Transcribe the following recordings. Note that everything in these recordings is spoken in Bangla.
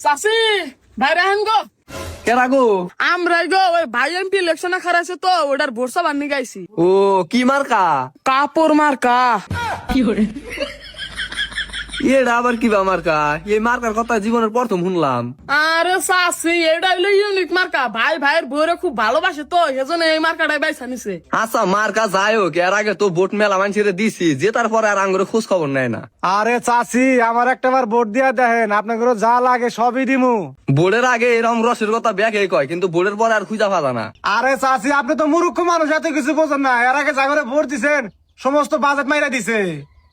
চাষি ভাইরা হেন গো কেরা গো? আমরাই গো ওই ভাই এমপি ইলেকশনে খারাইছে তো ওটার ভোটসা বান্নি গাইছি। ও কি মার্কা? কাপড় মার্কা। এটা আবার কি বা মার্কা? এই মার্কার কথা জীবনের প্রথম শুনলাম। আরে চাষি এটা হইলো ইউনিক মার্কা, ভাই ভাইয়ের বউরে খুব ভালোবাসে তো সেজন্য এই মার্কাটাই বাইছা নিছে। আচ্ছা মার্কা যাই হোক, এর আগে তো ভোট মেলা মানুষের দিছি, যে তারপরে আর আঙ্গুরে খোঁজ খবর নেয় না। আরে চাচি আমার একটাবার ভোট দিয়া দেখেন, আপনাকে যা লাগে সবই দিমু। ভোটের আগে এরকম রসের কথা ব্যাগে কয়, কিন্তু ভোটের পরে আর খুঁজা পালা না। আরে চাচি আপনি তো মূর্খ মানুষ, এত কিছু বোঝেন না। এর আগে জাগরে ভোট দিছেন, সমস্ত বাজেট মাইরা দিছে।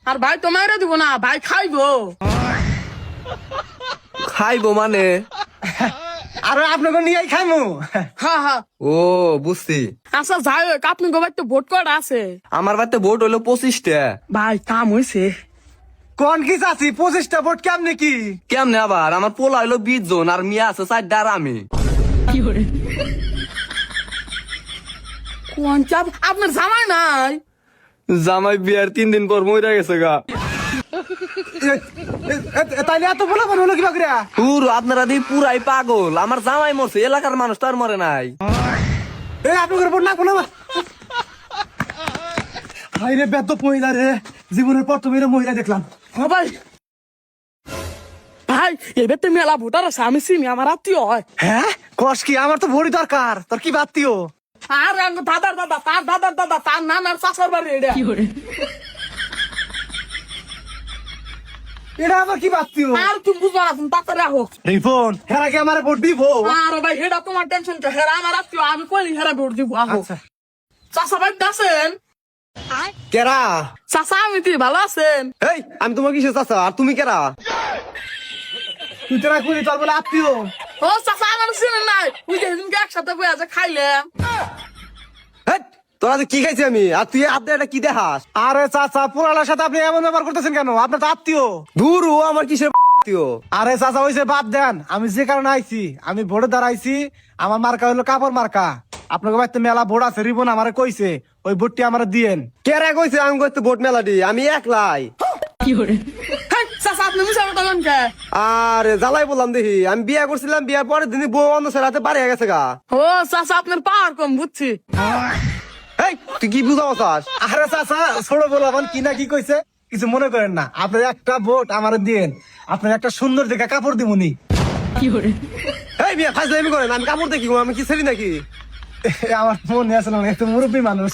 আর ভাই তো মাইরা দিব না, ভাই খাইবো। খাইবো মানে? আরে আপনাকে নিয়েই খাইমু। হ্যাঁ হ্যাঁ। ও বুঝছি। আচ্ছা যাই হোক, আপনি গোবার তো ভোট কটা আছে? আমার বাড়িতে ভোট হইলো 25টা। ভাই কাম হয়েছে। কোন কি চাচি 25টা ভোট কেমনে কি? কেমনে আবার? আমার পোলা হইলো 20 জন, আর মিয়া আছে 4টা, আর আমি। কোন চাপ আপনার জামাই নাই? জামাই বিয়ার 3 দিন পর মইরা গেছে গা। তাইলে এত বলা হলো কি বাকরিয়া? পুরো আপনারা দিয়ে পুরাই পাগল। আমার জামাই মরছে, এলাকার মানুষ তো আর মরে নাই। এই আপনাদের ভোট লাগবো না। হাই রে বেদ মহিলা রে, জীবনের প্রথম মহিলা দেখলাম। হ্যাঁ ভাই। ভাই এবার তো মেলা ভোটার আছে, আমি চিনি, আমার আত্মীয় হয়। হ্যাঁ কস কি? আমার তো ভোটই দরকার, তোর কি বাত্তিও? আর দাদার দাদা, তার দাদার দাদা, তার নানার চাচার বাড়ি এটা। এটা আবার কি বাত্তিও? আর তুমি বুঝবা না, তুমি তাড়াতাড়ি রাখো। এই ফোন হেরা কি আমার ভোট দিব? আর ভাই হেডা তোমার টেনশন কে? হেরা আমার আত্মীয়, আমি কই হেরা ভোট দিব। আহো আচ্ছা চাচা ভাই আছেন? কেরা? চাচা আমি তুই ভালো আছেন? এই আমি তোমার কিসে চাচা, আর তুমি কেরা? তুই তোরা করি তোর বলে আত্মীয়? ও চাচা আমার চিনেন নাই? ওই যে সেদিনকে একসাথে বই আছে খাইলাম। হেৎ, তোরা যে কি খাইছি আমি, আর তুই আপনি এটা কি দেখাস? আরে চাচা পুরালার সাথে আপনি এমন ব্যবহার করতেছেন কেন? আপনার তো আত্মীয়। দূর ও আমার কিসের আত্মীয়? আরে চাচা হইছে বাদ দেন, আমি যে কারণে আইছি, আমি ভোটে দাঁড়াইছি। আমার মার্কা হলো কাপড় মার্কা। আপনাকে বাড়িতে মেলা ভোট আছে, রিবন আমারে কইছে ওই ভোটটি আমারে দিয়েন। কেরা কইছে আমি করতে ভোট মেলা দি? আমি একলাই। হেই, চাচা আপনি মিশা কথা বলেন কে? আরে জ্বালাই বললাম দেখি, আমি বিয়া করছিলাম, বিয়ার পরের দিনই বউ অন্য ছেড়াতে বাড়ি গেছে গা। ও চাচা আপনার পাওয়ার কম বুঝছি। এই তুই কি বুঝাও চাস? আরে চাচা ছোট বলাবান কি না কি কইছে, কিছু মনে করেন না। আপনার একটা ভোট আমারে দিয়েন, আপনার একটা সুন্দর দেখে কাপড় দিমুনি। এই বিয়া ফাজলামি করেন, আমি কাপড় দেখি, আমি কি ছেড়ি নাকি? আমার মনে আছে না, একটু মুরব্বী মানুষ।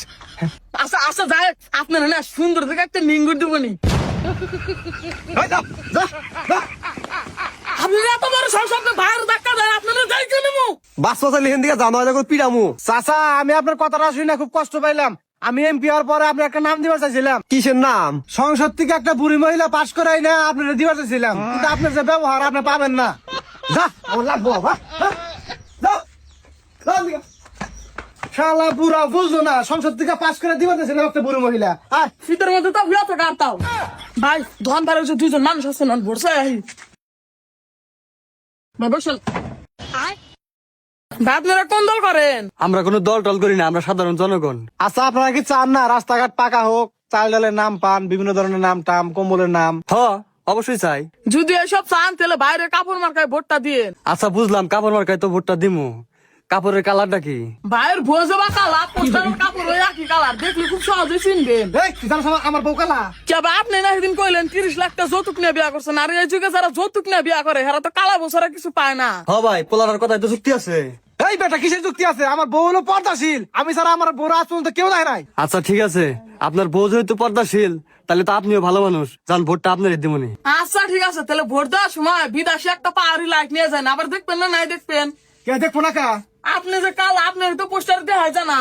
আচ্ছা আচ্ছা যাই, আপনার না সুন্দর দেখে একটা নিঙ্গুর দিবনি। এই যা, যা, যা। আপনি এত বড় সংসার বাইরে ধাক্কা দেয়, আপনারা যাই কেন? বাস বাসা লিখেন দিকে জানো যখন পিড়ামু। চাচা আমি আপনার কথাটা শুনে খুব কষ্ট পাইলাম। আমি এমপি হওয়ার পরে আপনার একটা নাম দিবার চাইছিলাম। কিসের নাম? সংসদ থেকে একটা বুড়ি মহিলা পাশ করাই না আপনার দিবার চাইছিলাম, কিন্তু আপনার যে ব্যবহার আপনি পাবেন না। যা, আমার লাগবো বাবা। শালা পুরা বুঝলো না, সংসদ থেকে পাশ করে দিবার চাইছিলাম একটা বুড়ি মহিলা। আয় শীতের মধ্যে তো বিয়া তো কাটতাম। ভাই ধন পারে যে দুইজন মানুষ আছে না বসে বসেন। ভাই আপনারা কোন দল করেন? আমরা কোনো দল টল করি না, আমরা সাধারণ জনগণ। আচ্ছা আপনারা কি চান না রাস্তাঘাট পাকা হোক, চাল ডালের নাম পান, বিভিন্ন ধরনের নাম টাম, কম্বলের নাম? হ অবশ্যই চাই। যদি এসব চান তাহলে বাইরে কাপড় মার্কায় ভোটটা দিয়ে। আচ্ছা বুঝলাম, কাপড় মার্কায় তো ভোটটা দিমু। কাপড়ের কালারটা কি? ভাইয়ের ভোজে বা কালার, পোস্টারের কাপড় ওই একই কালার, দেখলে খুব সহজে চিনবেন। এই কি জানো আমার বউ কালা? কে ভাই আপনি না সেদিন কইলেন 30 লাখ টাকা যৌতুক নিয়ে বিয়া করছেন, আর এই যুগে যারা যৌতুক নিয়ে বিয়া করে এরা তো কালা বছরে কিছু পায় না। হ ভাই, পোলার কথায় তো যুক্তি আছে। এই বেটা কিসের যুক্তি আছে? আমার বউ হলো পর্দাশীল, আমি ছাড়া আমার বউর আজ পর্যন্ত কেউ দেয় নাই। আচ্ছা ঠিক আছে, আপনার বউ যেহেতু পর্দাশীল, তাহলে তো আপনিও ভালো মানুষ, যান ভোটটা আপনারই দিমুনি। আচ্ছা ঠিক আছে, তাহলে ভোট দেওয়ার সময় বিদেশি একটা পাহাড়ি লাইট নিয়ে যান, আবার দেখবেন না নাই দেখবেন। কে দেখবো না কা? আপনি যে কাল আপনার তো পোস্টার দেওয়া হয় জানা।